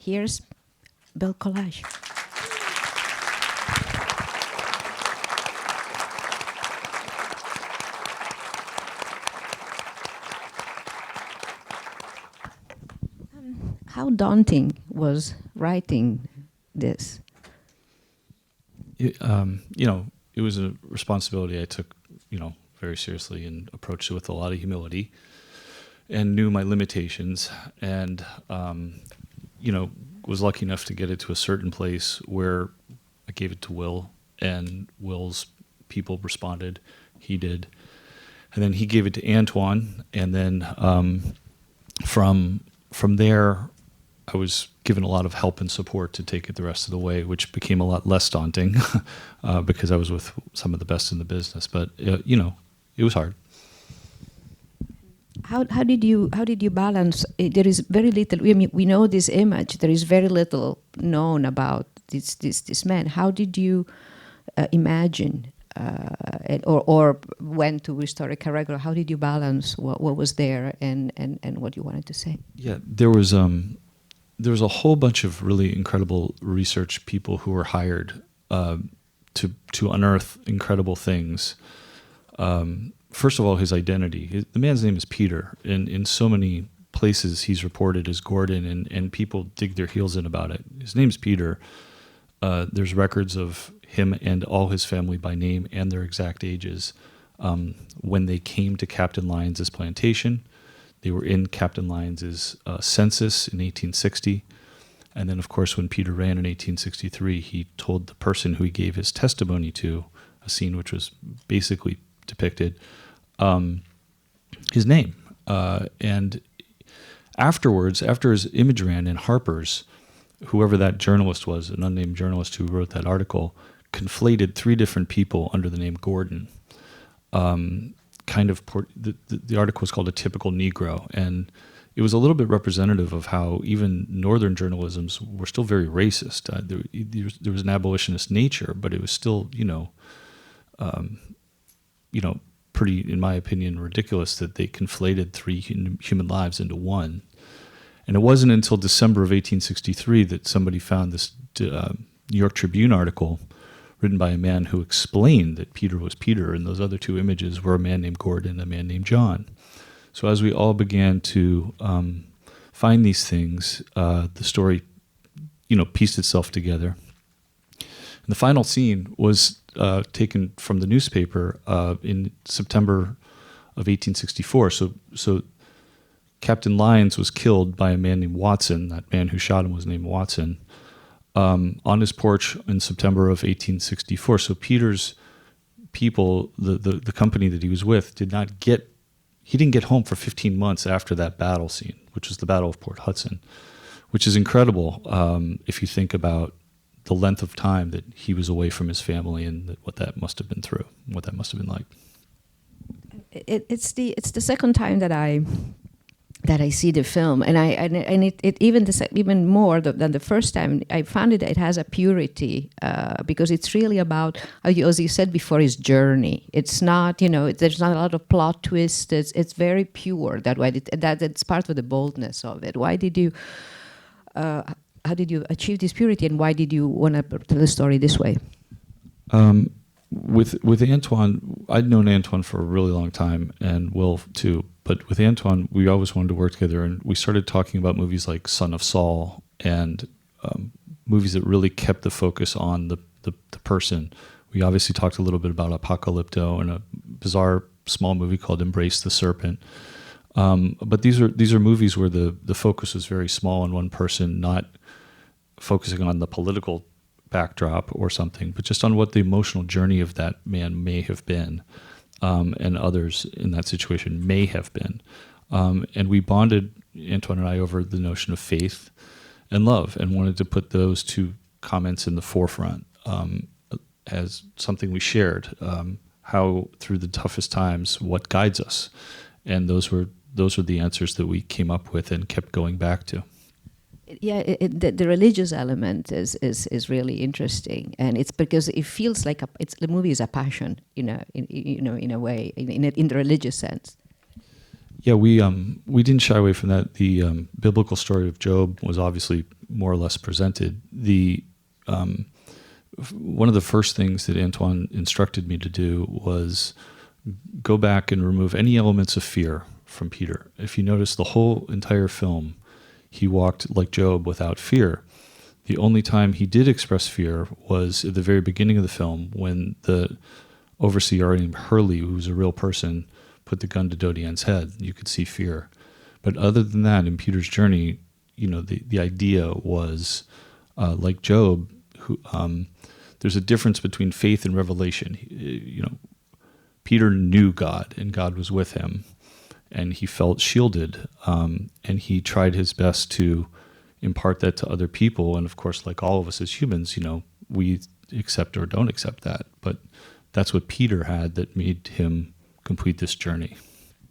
here's Bill Collage. How daunting was writing this? It was a responsibility I took, very seriously and approached it with a lot of humility and knew my limitations and, was lucky enough to get it to a certain place where I gave it to Will and Will's people responded. He did. And then he gave it to Antoine. And then from there, I was given a lot of help and support to take it the rest of the way, which became a lot less daunting because I was with some of the best in the business. But it was hard. How did you balance? There is very little. We know this image. There is very little known about this man. How did you imagine or went to historical record? How did you balance what was there and what you wanted to say? Yeah, there was a whole bunch of really incredible research people who were hired to unearth incredible things. First of all, his identity. The man's name is Peter. In so many places he's reported as Gordon, and people dig their heels in about it. His name's Peter. There's records of him and all his family by name and their exact ages. When they came to Captain Lyons' plantation, they were in Captain Lyons' census in 1860. And then, of course, when Peter ran in 1863, he told the person who he gave his testimony to, a scene which was basically depicted, his name. And afterwards, after his image ran in Harper's, whoever that journalist was, an unnamed journalist who wrote that article, conflated three different people under the name Gordon. The article was called A Typical Negro, and it was a little bit representative of how even Northern journalisms were still very racist. There was an abolitionist nature, but it was still, pretty, in my opinion, ridiculous that they conflated three human lives into one. And it wasn't until December of 1863 that somebody found this New York Tribune article written by a man who explained that Peter was Peter, and those other two images were a man named Gordon and a man named John. So as we all began to find these things, the story, pieced itself together. And the final scene was taken from the newspaper in September of 1864. So Captain Lyons was killed by a man named Watson. That man who shot him was named Watson. On his porch in September of 1864. So Peter's people, the company that he was with, didn't get home for 15 months after that battle scene, which was the Battle of Port Hudson, which is incredible if you think about the length of time that he was away from his family and what that must have been through, what that must have been like. It's the second time that I see the film, and it even more than the first time. I found it has a purity because it's really about, as you said before, his journey. It's not, there's not a lot of plot twists. It's very pure that way. That's part of the boldness of it. Why did you? How did you achieve this purity, and why did you want to tell the story this way? With Antoine, I'd known Antoine for a really long time, and Will too. But with Antoine, we always wanted to work together, and we started talking about movies like Son of Saul and movies that really kept the focus on the person. We obviously talked a little bit about Apocalypto and a bizarre small movie called Embrace the Serpent. But these are movies where the focus was very small on one person, not focusing on the political backdrop or something, but just on what the emotional journey of that man may have been, and others in that situation may have been. And we bonded, Antoine and I, over the notion of faith and love, and wanted to put those two comments in the forefront as something we shared, how through the toughest times, what guides us. And those were the answers that we came up with and kept going back to. Yeah, the religious element is really interesting, and it's because it feels like the movie is a passion, in a way, in the religious sense. Yeah, we didn't shy away from that. The biblical story of Job was obviously more or less presented. One of the first things that Antoine instructed me to do was go back and remove any elements of fear from Peter. If you notice the whole entire film, he walked like Job without fear. The only time he did express fear was at the very beginning of the film when the overseer named Hurley, who was a real person, put the gun to Dodian's head. You could see fear. But other than that, in Peter's journey, the idea was like Job, there's a difference between faith and revelation. Peter knew God, and God was with him, and he felt shielded, and he tried his best to impart that to other people. And of course, like all of us as humans, we accept or don't accept that. But that's what Peter had that made him complete this journey.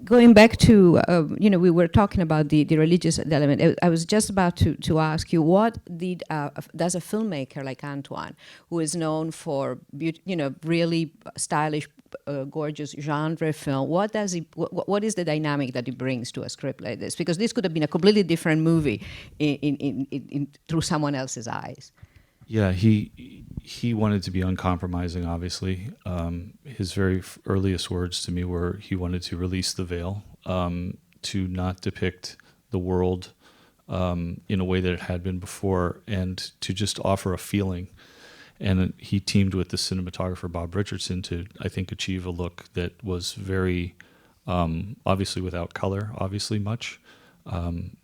Going back to, we were talking about the religious element. I was just about to ask you, what does a filmmaker like Antoine, who is known for, really stylish, gorgeous genre film, what is the dynamic that he brings to a script like this? Because this could have been a completely different movie in through someone else's eyes. Yeah, he wanted to be uncompromising, obviously. His very earliest words to me were he wanted to release the veil, to not depict the world in a way that it had been before, and to just offer a feeling. And he teamed with the cinematographer Bob Richardson to, I think, achieve a look that was very, obviously without color, obviously much.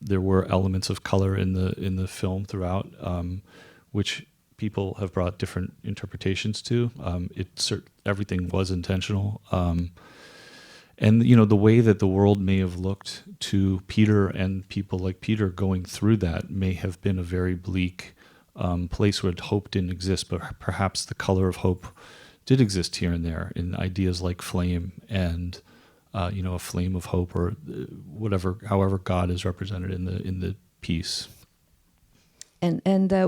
There were elements of color in the film throughout, which people have brought different interpretations to. Everything was intentional. And, the way that the world may have looked to Peter and people like Peter going through that may have been a very bleak place where hope didn't exist, but perhaps the color of hope did exist here and there in ideas like flame and, a flame of hope or however God is represented in the piece. And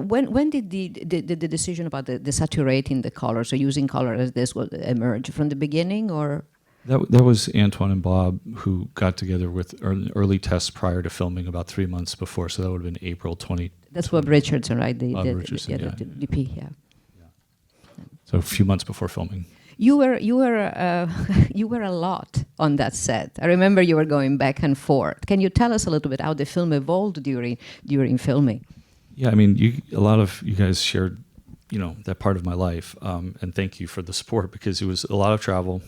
when did the decision about the saturating the colors or using color as this emerge from the beginning, or? That was Antoine and Bob who got together with early tests prior to filming about 3 months before, so that would have been April 20. That's Bob Richardson, right? Bob Richardson, the DP, yeah. So a few months before filming. You were a lot on that set. I remember you were going back and forth. Can you tell us a little bit how the film evolved during filming? Yeah, I mean, a lot of you guys shared, that part of my life, and thank you for the support, because it was a lot of travel,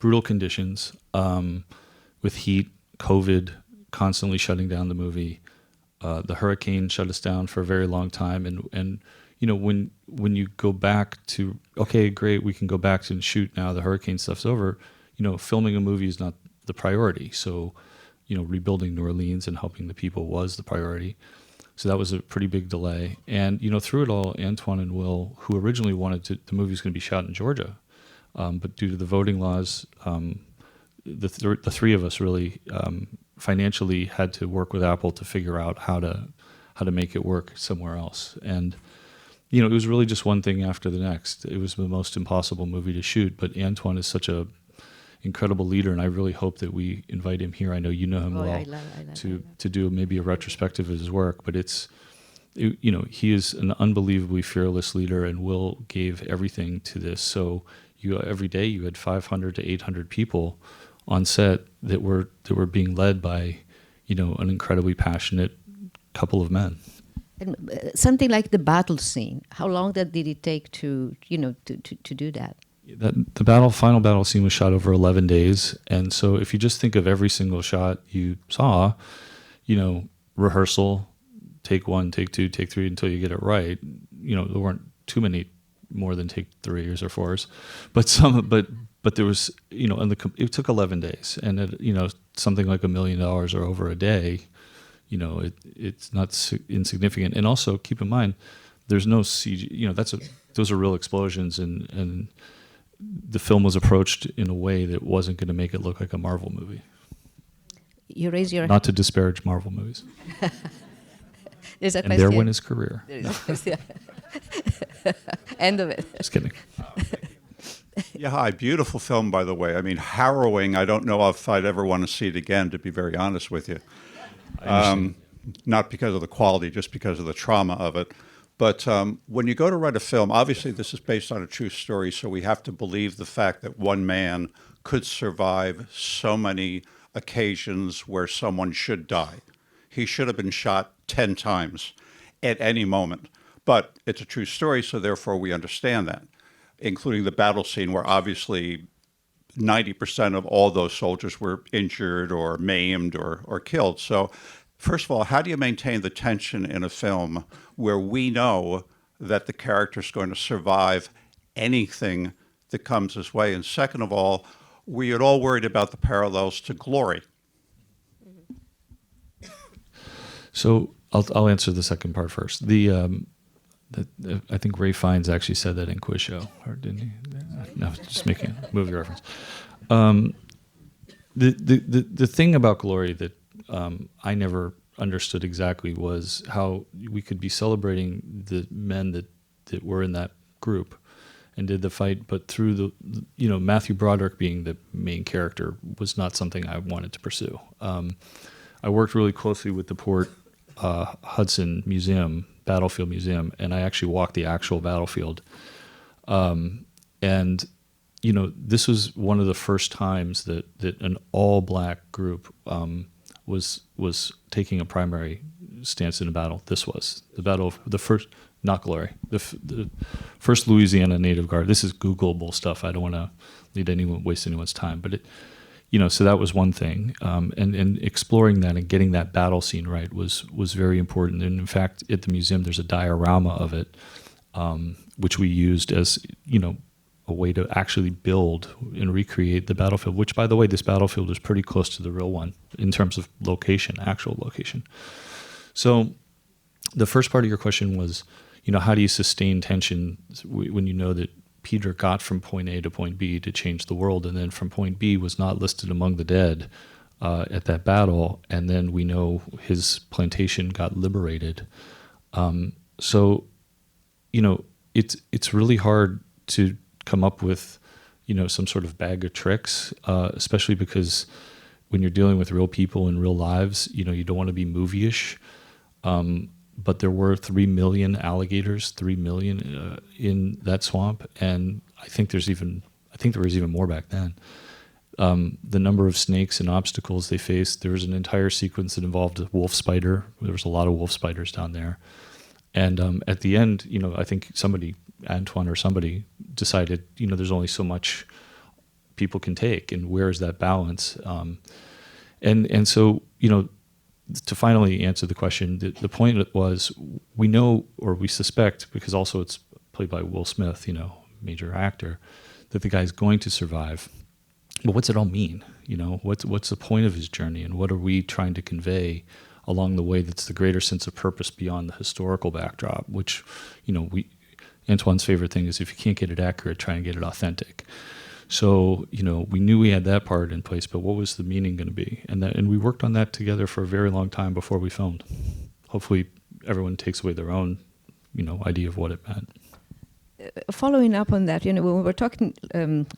brutal conditions, with heat, COVID, constantly shutting down the movie. The hurricane shut us down for a very long time, and when you go back to, okay, great, we can go back to and shoot now, the hurricane stuff's over, filming a movie is not the priority. So, rebuilding New Orleans and helping the people was the priority. So that was a pretty big delay. And, through it all, Antoine and Will, who originally wanted the movie was going to be shot in Georgia, but due to the voting laws, the three of us really financially had to work with Apple to figure out how to make it work somewhere else. And, it was really just one thing after the next. It was the most impossible movie to shoot, but Antoine is such a incredible leader, and I really hope that we invite him here. I know you know him well, to do maybe a retrospective of his work, but he is an unbelievably fearless leader, and Will gave everything to this. So every day you had 500 to 800 people on set that were being led by, an incredibly passionate couple of men. And something like the battle scene, how long did it take to do that? The final battle scene was shot over 11 days. And so if you just think of every single shot you saw, rehearsal, take 1, take 2, take 3 until you get it right. There weren't too many more than take 3s or 4s, but there was, it took 11 days, and something like $1 million or over a day, it's not insignificant. And also keep in mind, there's no CG, those are real explosions, and the film was approached in a way that wasn't going to make it look like a Marvel movie. You raise your Not to disparage Marvel movies. There's a and question. there went his career. End of it. Just kidding. Yeah, hi. Beautiful film, by the way. I mean, harrowing. I don't know if I'd ever want to see it again, to be very honest with you. not because of the quality, just because of the trauma of it. But when you go to write a film, obviously this is based on a true story, so we have to believe the fact that one man could survive so many occasions where someone should die. He should have been shot 10 times at any moment. But it's a true story, so therefore we understand that, including the battle scene where obviously 90% of all those soldiers were injured or maimed or killed. So first of all, how do you maintain the tension in a film where we know that the character's going to survive anything that comes his way? And second of all, we are all worried about the parallels to Glory. So I'll answer the second part first. I think Ray Fiennes actually said that in Quiz Show, or didn't he? No, just making a movie reference. The thing about Glory that I never understood exactly was how we could be celebrating the men that were in that group and did the fight, but through Matthew Broderick being the main character was not something I wanted to pursue. I worked really closely with the Port Hudson Museum, Battlefield Museum, and I actually walked the actual battlefield. And this was one of the first times that an all-black group was taking a primary stance in a battle. This was the first, not Glory, the first Louisiana Native Guard. This is Googleable stuff. I don't want to waste anyone's time, but so that was one thing, and exploring that and getting that battle scene right was very important. And in fact, at the museum, there's a diorama of it, which we used as a way to actually build and recreate the battlefield. Which, by the way, this battlefield is pretty close to the real one in terms of location, actual location. So, the first part of your question was, how do you sustain tension when you know that Peter got from point A to point B to change the world, and then from point B was not listed among the dead at that battle, and then we know his plantation got liberated. So, it's really hard to come up with, some sort of bag of tricks, especially because when you're dealing with real people in real lives, you don't want to be movie-ish. But there were 3 million alligators, 3 million in that swamp, and I think there was even more back then. The number of snakes and obstacles they faced. There was an entire sequence that involved a wolf spider. There was a lot of wolf spiders down there, and at the end, I think Antoine or somebody decided, there's only so much people can take, and where is that balance? And so, to finally answer the question, the point was, we know, or we suspect, because also it's played by Will Smith, major actor, that the guy's going to survive. But what's it all mean? What's the point of his journey, and what are we trying to convey along the way that's the greater sense of purpose beyond the historical backdrop, which, Antoine's favorite thing is if you can't get it accurate, try and get it authentic. So, we knew we had that part in place, but what was the meaning going to be? And we worked on that together for a very long time before we filmed. Hopefully everyone takes away their own, idea of what it meant. Following up on that, when we were talking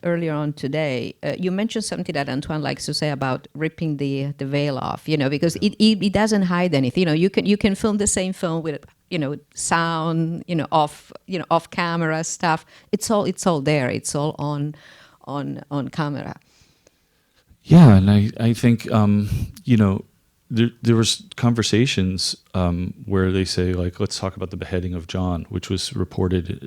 earlier on today, you mentioned something that Antoine likes to say about ripping the veil off, because it doesn't hide anything. You can film the same film with sound, off camera stuff. It's all there. It's all on camera. Yeah, and I think there was conversations where they say, like, let's talk about the beheading of John, which was reported,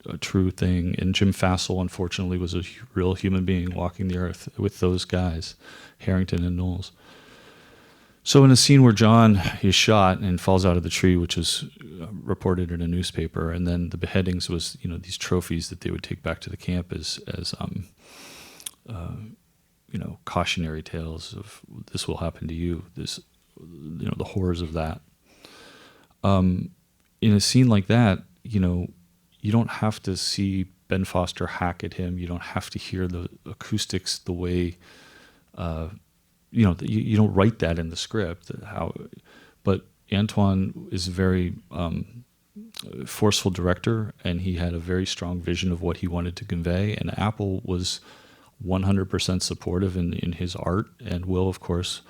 a true thing. And Jim Fassel, unfortunately, was a real human being walking the earth with those guys, Harrington and Knowles. So in a scene where John is shot and falls out of the tree, which is reported in a newspaper, and then the beheadings was, these trophies that they would take back to the camp as cautionary tales of this will happen to you, this, the horrors of that. In a scene like that, you don't have to see Ben Foster hack at him. You don't have to hear the acoustics the way, you don't write that in the script. But Antoine is a very forceful director, and he had a very strong vision of what he wanted to convey. And Apple was 100% supportive in his art, and Will, of course,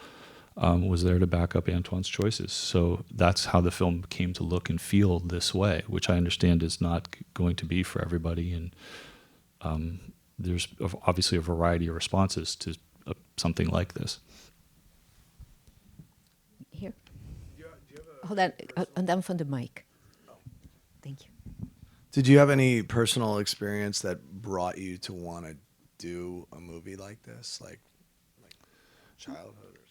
was there to back up Antoine's choices. So that's how the film came to look and feel this way, which I understand is not going to be for everybody. And there's obviously a variety of responses to something like this. Here. Hold on, and then from the mic. Thank you. Did you have any personal experience that brought you to want to do a movie like this, like childhood or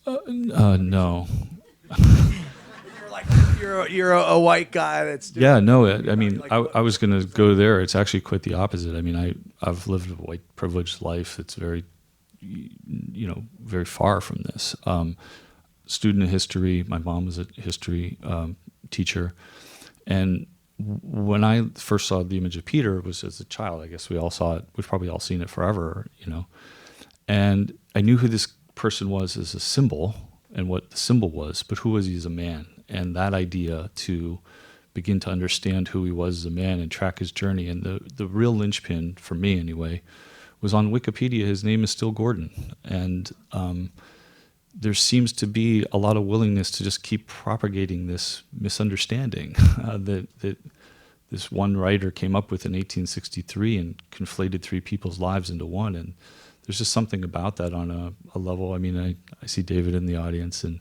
something? No. You're a white guy that's doing Yeah, no. I mean, I was going to go there. It's actually quite the opposite. I mean, I've lived a white privileged life. It's very, very far from this. Student of history. My mom was a history teacher, and when I first saw The Image of Peter, it was as a child. I guess we all saw it. We've probably all seen it forever, And I knew who this person was as a symbol and what the symbol was, but who was he as a man? And that idea to begin to understand who he was as a man and track his journey. And the real linchpin, for me anyway, was on Wikipedia. His name is still Gordon. And there seems to be a lot of willingness to just keep propagating this misunderstanding that this one writer came up with in 1863 and conflated three people's lives into one. And there's just something about that on a level. I mean, I see David in the audience, and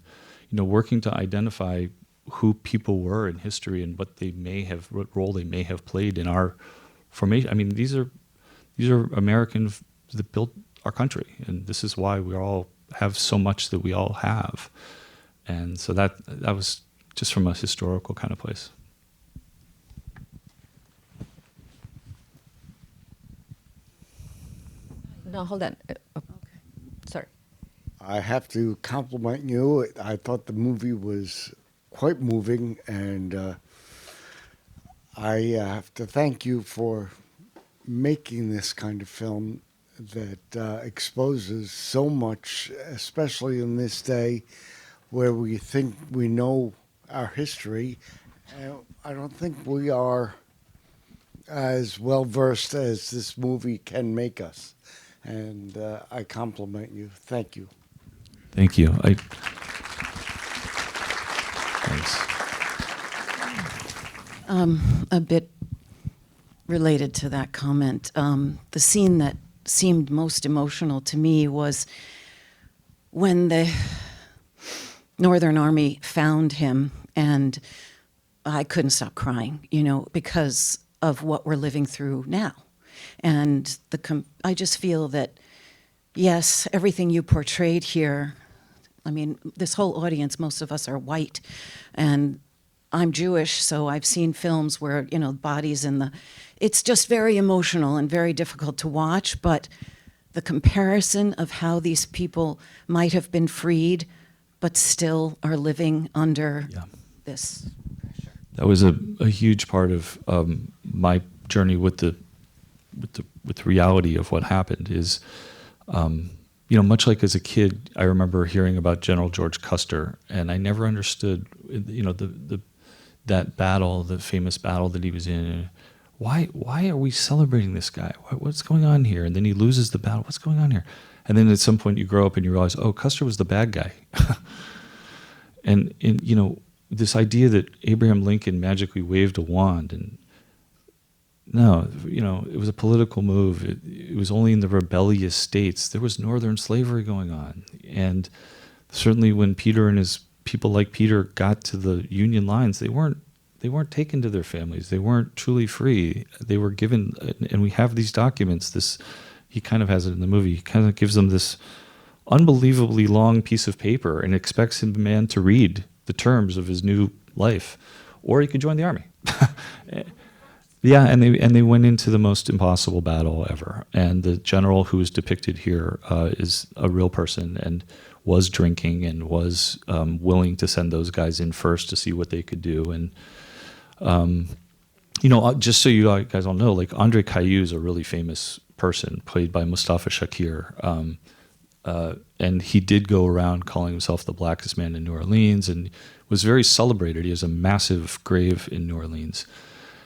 working to identify who people were in history and what role they may have played in our formation. I mean, these are Americans that built our country, and this is why we all have so much that we all have. And so that was just from a historical kind of place. No, hold on. Sorry. I have to compliment you. I thought the movie was quite moving, and I have to thank you for making this kind of film that exposes so much, especially in this day where we think we know our history. I don't think we are as well versed as this movie can make us. And I compliment you. Thank you. Thank you. Thanks. A bit related to that comment, the scene that seemed most emotional to me was when the Northern Army found him, and I couldn't stop crying, because of what we're living through now. And I just feel that, yes, everything you portrayed here, I mean, this whole audience, most of us are white, and I'm Jewish, so I've seen films where, bodies in it's just very emotional and very difficult to watch, but the comparison of how these people might have been freed, but still are living under this pressure. That was a huge part of my journey with the reality of what happened is, much like as a kid, I remember hearing about General George Custer, and I never understood, that battle, the famous battle that he was in. Why are we celebrating this guy? What's going on here? And then he loses the battle. What's going on here? And then at some point you grow up and you realize, oh, Custer was the bad guy. and this idea that Abraham Lincoln magically waved a wand, and no, it was a political move. It was only in the rebellious states. There was northern slavery going on. And certainly when Peter and his people like Peter got to the Union lines, they weren't taken to their families. They weren't truly free. They were given, and we have these documents. He kind of has it in the movie. He kind of gives them this unbelievably long piece of paper and expects the man to read the terms of his new life, or he could join the army. Yeah, and they went into the most impossible battle ever. And the general who is depicted here is a real person and was drinking and was willing to send those guys in first to see what they could do. And just so you guys all know, like Andre Caillou is a really famous person, played by Mustafa Shakir. And he did go around calling himself the blackest man in New Orleans and was very celebrated. He has a massive grave in New Orleans.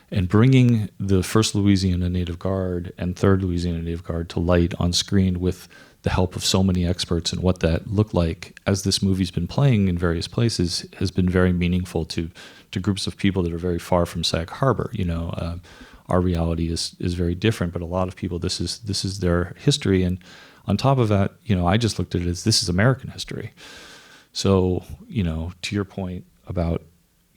And bringing the 1st Louisiana Native Guard and 3rd Louisiana Native Guard to light on screen with the help of so many experts and what that looked like as this movie's been playing in various places has been very meaningful to groups of people that are very far from Sag Harbor. Our reality is very different, but a lot of people, this is their history. And on top of that, I just looked at it as this is American history. So, to your point about,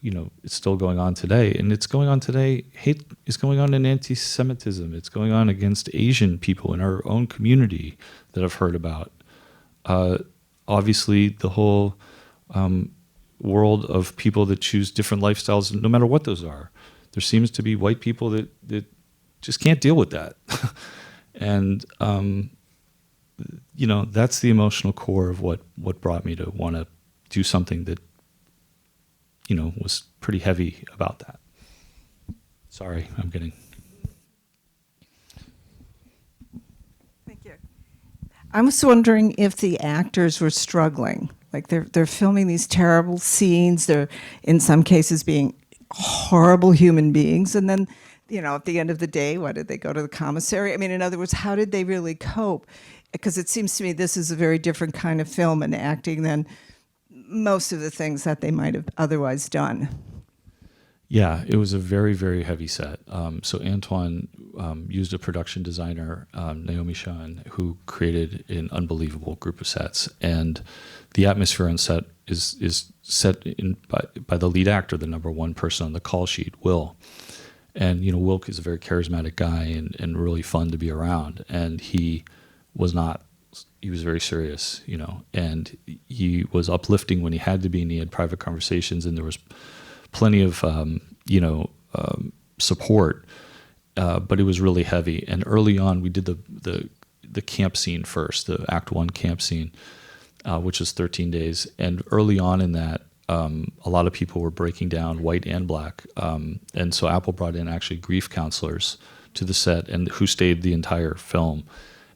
it's still going on today, and it's going on today. Hate is going on in anti-Semitism. It's going on against Asian people in our own community that I've heard about. Obviously, the whole world of people that choose different lifestyles, no matter what those are. There seems to be white people that just can't deal with that. And, that's the emotional core of what brought me to want to do something that, was pretty heavy about that. Sorry, I'm getting... Thank you. I was wondering if the actors were struggling. Like they're filming these terrible scenes. They're in some cases being horrible human beings, and then at the end of the day, what did they go to the commissary? I mean, in other words, how did they really cope? Because it seems to me this is a very different kind of film and acting than most of the things that they might have otherwise done. Yeah, it was a very, very heavy set. So Antoine used a production designer, Naomi Shan, who created an unbelievable group of sets. And the atmosphere on set is set in by the lead actor, the number one person on the call sheet, Will. And, Wilk is a very charismatic guy and really fun to be around. And he was very serious, and he was uplifting when he had to be, and he had private conversations, and there was plenty of, support, but it was really heavy. And early on, we did the camp scene first, the Act 1 camp scene, which was 13 days. And early on in that, a lot of people were breaking down, white and black. And so Apple brought in actually grief counselors to the set and who stayed the entire film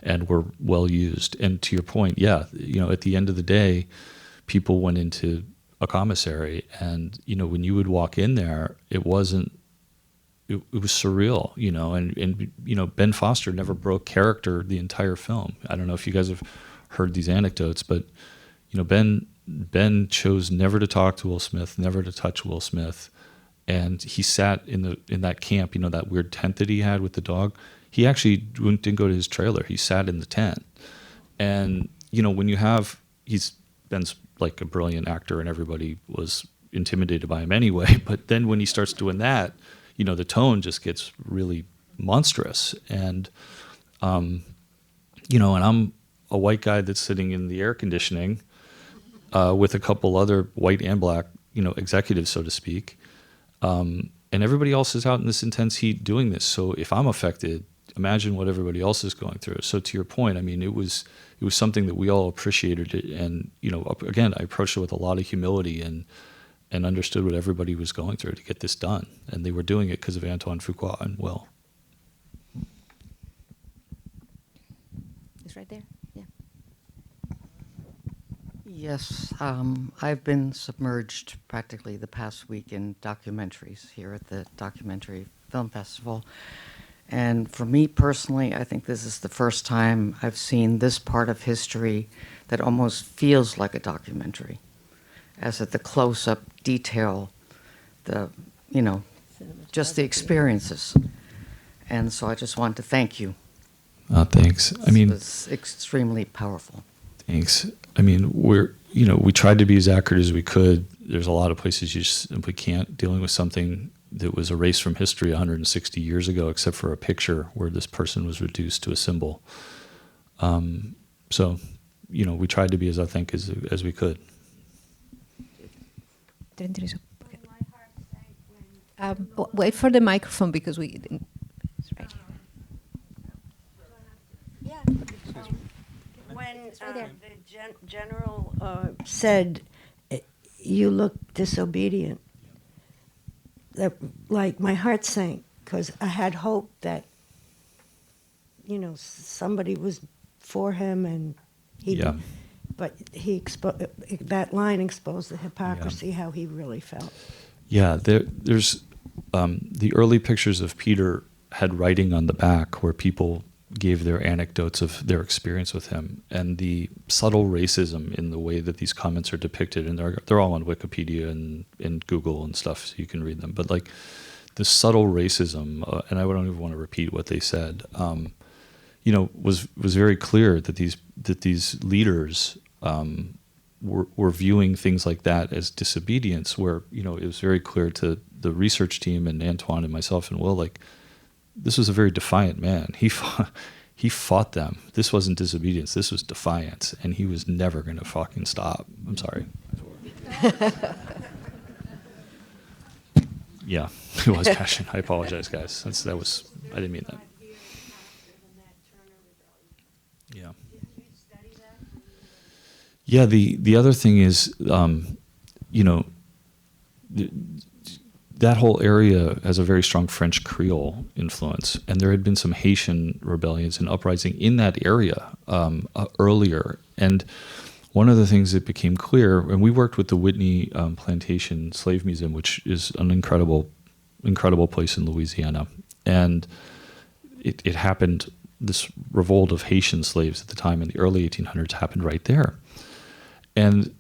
and were well used. And to your point, yeah, at the end of the day, people went into a commissary, and when you would walk in there, it was surreal, and Ben Foster never broke character the entire film. I don't know if you guys have heard these anecdotes, but Ben chose never to talk to Will Smith, never to touch Will Smith, and he sat in that camp, that weird tent that he had with the dog. He actually didn't go to his trailer. He sat in the tent, and when you have Ben's like a brilliant actor, and everybody was intimidated by him anyway. But then when he starts doing that, the tone just gets really monstrous. And, and I'm a white guy that's sitting in the air conditioning with a couple other white and black, executives, so to speak. And everybody else is out in this intense heat doing this. So if I'm affected, imagine what everybody else is going through. So to your point, I mean, it was something that we all appreciated it. And, again, I approached it with a lot of humility and understood what everybody was going through to get this done. And they were doing it because of Antoine Fuqua and Will. It's right there. Yeah. Yes, I've been submerged practically the past week in documentaries here at the Documentary Film Festival. And for me personally, I think this is the first time I've seen this part of history that almost feels like a documentary, as at the close-up detail, just the experiences. And so I just want to thank you. Thanks. It was extremely powerful. Thanks. I mean, we tried to be as accurate as we could. There's a lot of places you just simply can't, dealing with something that was erased from history 160 years ago, except for a picture where this person was reduced to a symbol. So, we tried to be as authentic as we could. Wait for the microphone because we didn't. It's right here. When the general said, "You look disobedient," that like my heart sank because I had hope that somebody was for him and he. Yeah. But that line exposed the hypocrisy, how he really felt. Yeah, there's the early pictures of Peter had writing on the back where people, gave their anecdotes of their experience with him, and the subtle racism in the way that these comments are depicted, and they're all on Wikipedia and Google and stuff, so you can read them. But like the subtle racism, and I don't even want to repeat what they said, was very clear that these leaders were viewing things like that as disobedience. Where it was very clear to the research team and Antoine and myself and Will, like, this was a very defiant man. He fought them. This wasn't disobedience. This was defiance, and he was never going to fucking stop. I'm sorry. Yeah, it was passion. I apologize, guys. I didn't mean that. Yeah. Yeah. The other thing is, that whole area has a very strong French Creole influence, and there had been some Haitian rebellions and uprising in that area earlier. And one of the things that became clear, and we worked with the Whitney Plantation Slave Museum, which is an incredible place in Louisiana, and it happened. This revolt of Haitian slaves at the time in the early 1800s happened right there, and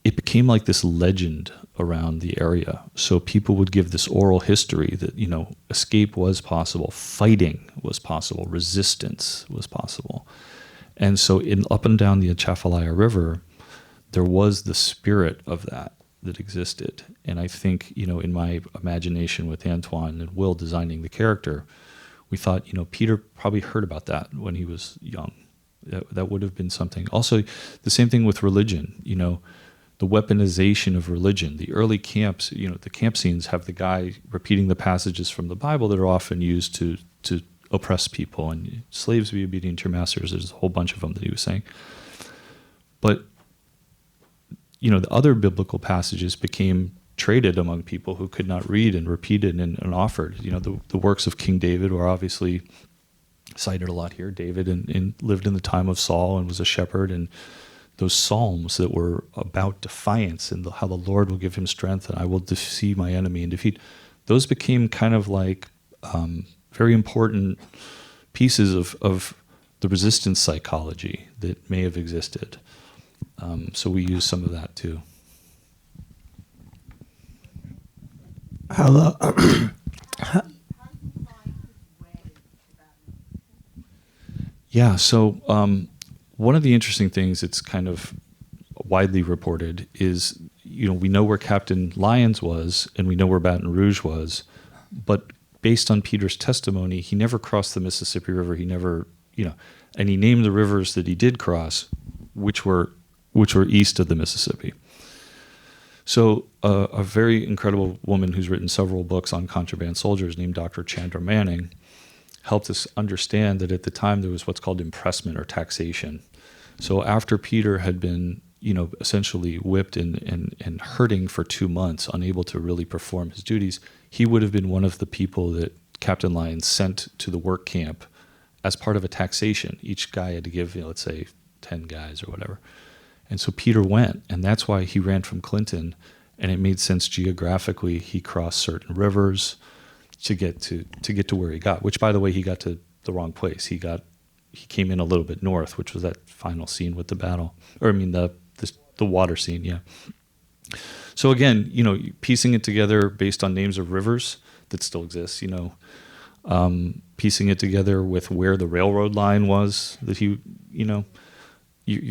it became like this legend around the area. So people would give this oral history that, escape was possible, fighting was possible, resistance was possible. And so up and down the Atchafalaya River, there was the spirit of that existed. And I think, in my imagination with Antoine and Will designing the character, we thought, Peter probably heard about that when he was young. That would have been something. Also, the same thing with religion, the weaponization of religion. The early camps, the camp scenes have the guy repeating the passages from the Bible that are often used to oppress people. And slaves be obedient to your masters. There's a whole bunch of them that he was saying. But, the other biblical passages became traded among people who could not read and repeated and offered. The works of King David were obviously cited a lot here. David and lived in the time of Saul and was a shepherd, and those psalms that were about defiance and how the Lord will give him strength and I will see my enemy and defeat, those became kind of like very important pieces of the resistance psychology that may have existed. So we use some of that too. Hello. Yeah, so one of the interesting things that's kind of widely reported is, we know where Captain Lyons was and we know where Baton Rouge was, but based on Peter's testimony, he never crossed the Mississippi River. He never, and he named the rivers that he did cross, which were east of the Mississippi. So a very incredible woman who's written several books on contraband soldiers named Dr. Chandra Manning helped us understand that at the time there was what's called impressment or taxation. So after Peter had been, essentially whipped and hurting for 2 months, unable to really perform his duties, he would have been one of the people that Captain Lyons sent to the work camp as part of a taxation. Each guy had to give, let's say 10 guys or whatever. And so Peter went, and that's why he ran from Clinton, and it made sense geographically. He crossed certain rivers to get to where he got, which, by the way, he got to the wrong place. He came in a little bit north, which was that final scene with the battle, the water scene, yeah. So again, piecing it together based on names of rivers that still exist, piecing it together with where the railroad line was that you're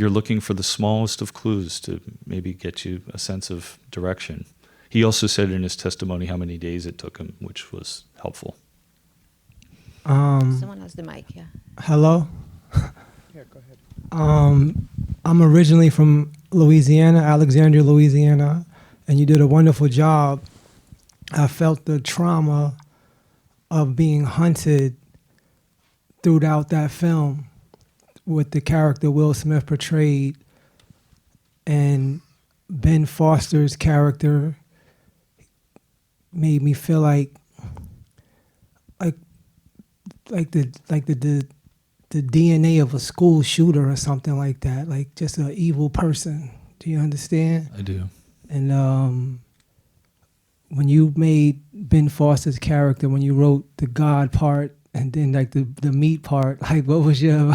looking for the smallest of clues to maybe get you a sense of direction. He also said in his testimony how many days it took him, which was helpful. Someone has the mic, yeah. Hello? Yeah, go ahead. I'm originally from Louisiana, Alexandria, Louisiana, and you did a wonderful job. I felt the trauma of being hunted throughout that film with the character Will Smith portrayed, and Ben Foster's character made me feel like the DNA of a school shooter or something like that, like just an evil person. Do you understand? I do. And when you made Ben Foster's character, when you wrote the God part And then like the meat part, like what was your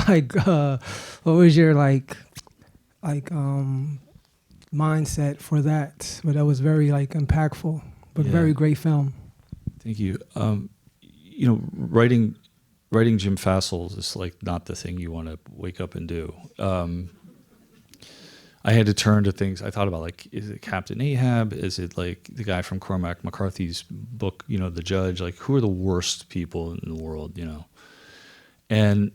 mindset for that? But that was very like impactful, but very great film. Thank you. You know, writing Jim Fassels is like not the thing you want to wake up and do. I had to turn to things. I thought about like, is it Captain Ahab? Is it like the guy from Cormac McCarthy's book, you know, The Judge? Like, who are the worst people in the world, you know? And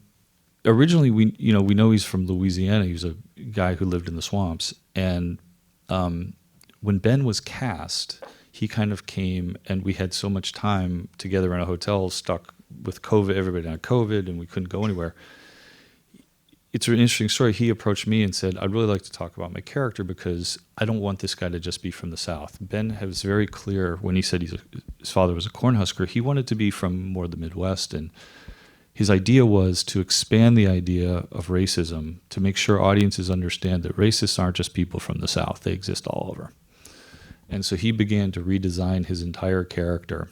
originally, we know he's from Louisiana. He was a guy who lived in the swamps. And when Ben was cast, he kind of came, and we had so much time together in a hotel, stuck with COVID. Everybody had COVID, and we couldn't go anywhere. It's an interesting story. He approached me and said, I'd really like to talk about my character because I don't want this guy to just be from the South. Ben was very clear when he said his father was a Cornhusker. He wanted to be from more the Midwest, and his idea was to expand the idea of racism to make sure audiences understand that racists aren't just people from the South. They exist all over. And so he began to redesign his entire character.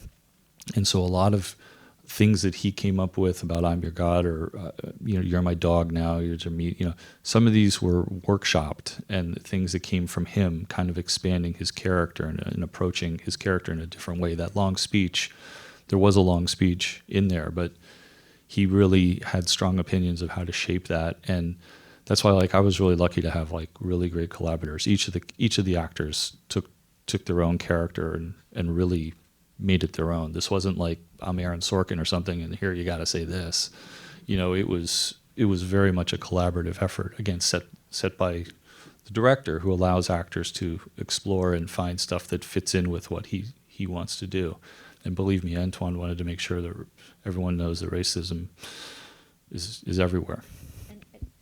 And so a lot of things that he came up with about I'm your God or, you're my dog now, you're to me, some of these were workshopped and things that came from him kind of expanding his character and approaching his character in a different way. That long speech, there was a long speech in there, but he really had strong opinions of how to shape that. And that's why I was really lucky to have really great collaborators. Each of the actors took their own character and really made it their own. This wasn't like I'm Aaron Sorkin or something and here you got to say this. It was very much a collaborative effort, again, set by the director, who allows actors to explore and find stuff that fits in with what he wants to do. And believe me, Antoine wanted to make sure that everyone knows that racism is everywhere.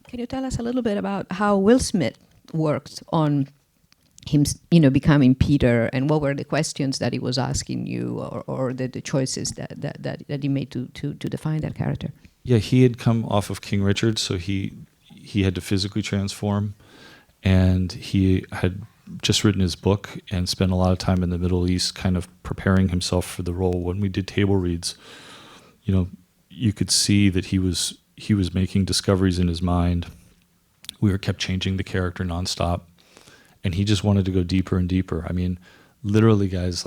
Can you tell us a little bit about how Will Smith worked on him, becoming Peter, and what were the questions that he was asking you, or the choices that he made to define that character? Yeah, he had come off of King Richard, so he had to physically transform, and he had just written his book and spent a lot of time in the Middle East kind of preparing himself for the role. When we did table reads, you could see that he was making discoveries in his mind. We kept changing the character nonstop. And he just wanted to go deeper and deeper. I mean, literally, guys,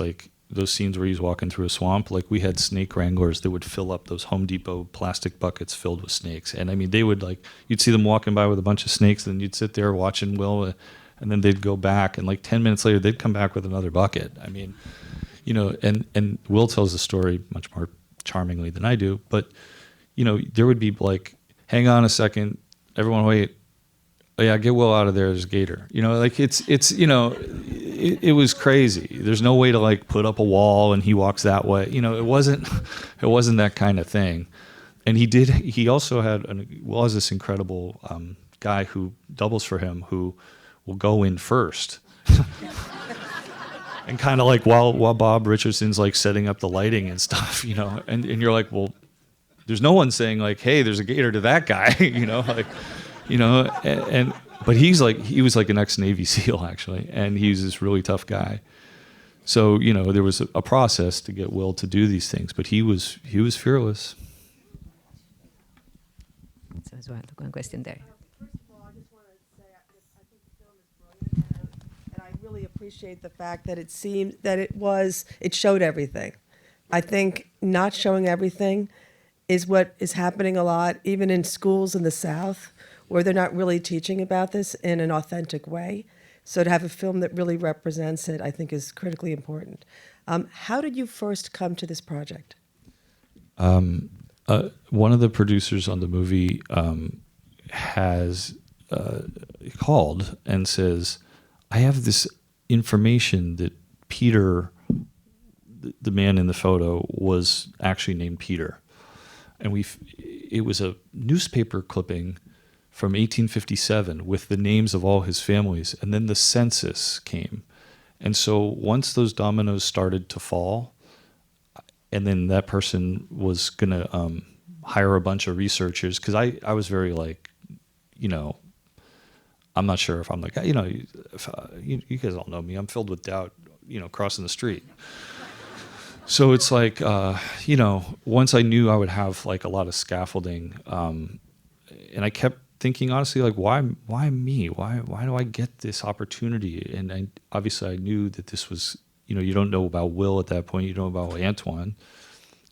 those scenes where he's walking through a swamp, we had snake wranglers that would fill up those Home Depot plastic buckets filled with snakes. And I mean, they would you'd see them walking by with a bunch of snakes, and you'd sit there watching Will, and then they'd go back, and 10 minutes later, they'd come back with another bucket. I mean, and Will tells the story much more charmingly than I do, but, there would be hang on a second, everyone wait. Oh yeah, get Will out of there. There's a gator. It was crazy. There's no way to put up a wall and he walks that way. It wasn't that kind of thing. And he also had was this incredible guy who doubles for him, who will go in first. And kind of while Bob Richardson's setting up the lighting and stuff, and you're well, there's no one saying hey, there's a gator to that guy, but he was an ex-Navy SEAL actually, and he was this really tough guy. So there was a process to get Will to do these things, but he was fearless. So as well, one question there. First of all, I just want to say I think the film is brilliant, and I really appreciate the fact that it seemed that it showed everything. I think not showing everything is what is happening a lot, even in schools in the South, where they're not really teaching about this in an authentic way. So to have a film that really represents it, I think, is critically important. How did you first come to this project? One of the producers on the movie has called and says, I have this information that Peter, the man in the photo, was actually named Peter. And it was a newspaper clipping from 1857 with the names of all his families, and then the census came. And so once those dominoes started to fall, and then that person was going to hire a bunch of researchers, because I was very I'm not sure if I'm you guys all know me, I'm filled with doubt, crossing the street. So it's like, you know, once I knew I would have like a lot of scaffolding, and I kept thinking honestly, like, why me? Why do I get this opportunity? And obviously I knew that this was, you know, you don't know about Will at that point, you don't know about Antoine,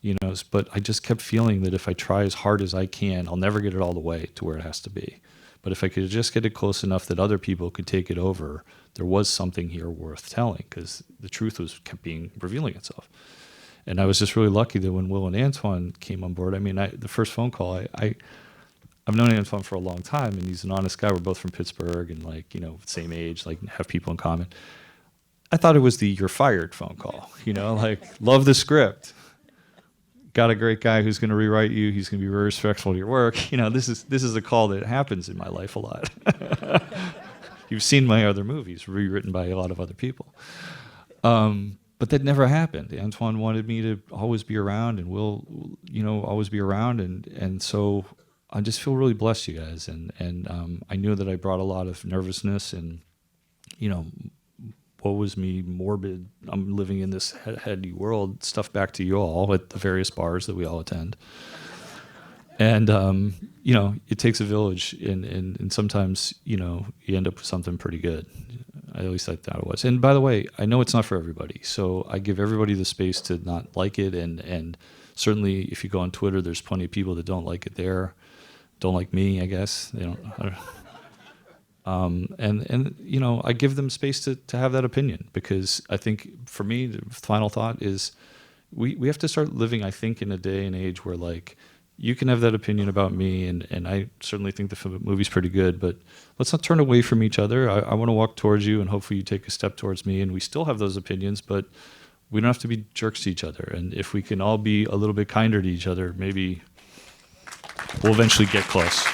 you know, but I just kept feeling that if I try as hard as I can, I'll never get it all the way to where it has to be. But if I could just get it close enough that other people could take it over, there was something here worth telling, because the truth kept revealing itself. And I was just really lucky that when Will and Antoine came on board, I mean, the first phone call, I've known Antoine for a long time, and he's an honest guy. We're both from Pittsburgh and, like, you know, same age, like, have people in common. I thought it was the "you're fired" phone call, you know, like, love the script. Got a great guy who's going to rewrite you. He's going to be very respectful to your work. You know, this is a call that happens in my life a lot. You've seen my other movies rewritten by a lot of other people. But that never happened. Antoine wanted me to always be around, and Will, you know, always be around. And so I just feel really blessed, you guys. And I knew that I brought a lot of nervousness and, you know, woe was me, morbid, I'm living in this heady world, stuff back to you all at the various bars that we all attend. And, you know, it takes a village, and sometimes, you know, you end up with something pretty good. At least I thought it was. And by the way, I know it's not for everybody, so I give everybody the space to not like it, and certainly if you go on Twitter, there's plenty of people that don't like it there, don't like me, I guess. They don't. And you know, I give them space to have that opinion, because I think for me, the final thought is we have to start living, I think, in a day and age where, like, you can have that opinion about me, and I certainly think the movie's pretty good, but let's not turn away from each other. I want to walk towards you, and hopefully you take a step towards me, and we still have those opinions, but we don't have to be jerks to each other. And if we can all be a little bit kinder to each other, maybe we'll eventually get close.